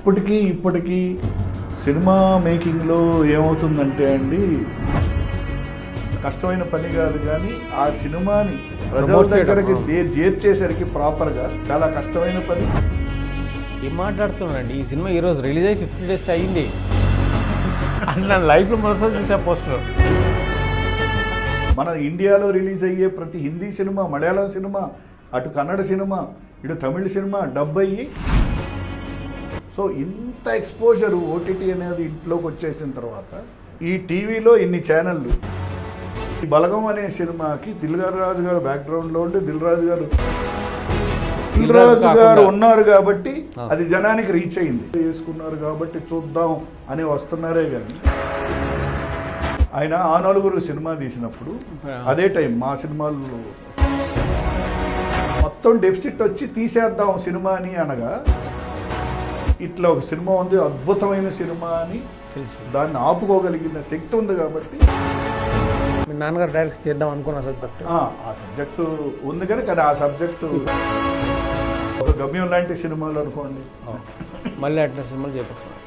అప్పటికి ఇప్పటికీ సినిమా మేకింగ్లో ఏమవుతుందంటే అండి, కష్టమైన పని కాదు కానీ ఆ సినిమాని ప్రజల దగ్గరికి చేర్చేసరికి ప్రాపర్గా చాలా కష్టమైన పని. ఏం మాట్లాడుతున్నానండి, ఈ సినిమా ఈరోజు రిలీజ్ అయ్యి 50 days అయ్యింది. నా లైఫ్లో మొదటిసారి చూసా పోస్టర్. మన ఇండియాలో రిలీజ్ అయ్యే ప్రతి హిందీ సినిమా, మలయాళం సినిమా, అటు కన్నడ సినిమా, ఇటు తమిళ సినిమా డబ్ అయ్యి, సో ఇంత ఎక్స్పోజరు ఓటీటీ అనేది ఇంట్లోకి వచ్చేసిన తర్వాత ఈ టీవీలో ఇన్ని ఛానళ్ళు. ఈ బలగం అనే సినిమాకి దిల్ రాజు గారు బ్యాక్గ్రౌండ్లో ఉండి దిల్ రాజు గారు ఉన్నారు కాబట్టి అది జనానికి రీచ్ అయింది. వేసుకున్నారు కాబట్టి చూద్దాం అని వస్తున్నారే కానీ ఆయన ఆ నలుగురు సినిమా తీసినప్పుడు అదే టైం మా సినిమాల్లో మొత్తం డెఫిసిట్ వచ్చి తీసేద్దాం సినిమా అని అనగా, ఇట్లా ఒక సినిమా ఉంది అద్భుతమైన సినిమా అని దాన్ని ఆపుకోగలిగిన శక్తి ఉంది కాబట్టి మీ నాన్నగారు డైరెక్ట్ చేద్దాం అనుకున్న సబ్జెక్ట్, ఆ సబ్జెక్టు ఉంది కానీ ఆ సబ్జెక్టు ఒక గమ్యం లాంటి సినిమాలు అనుకోండి. మళ్ళీ అట్లా సినిమాలు చేపట్టాలి.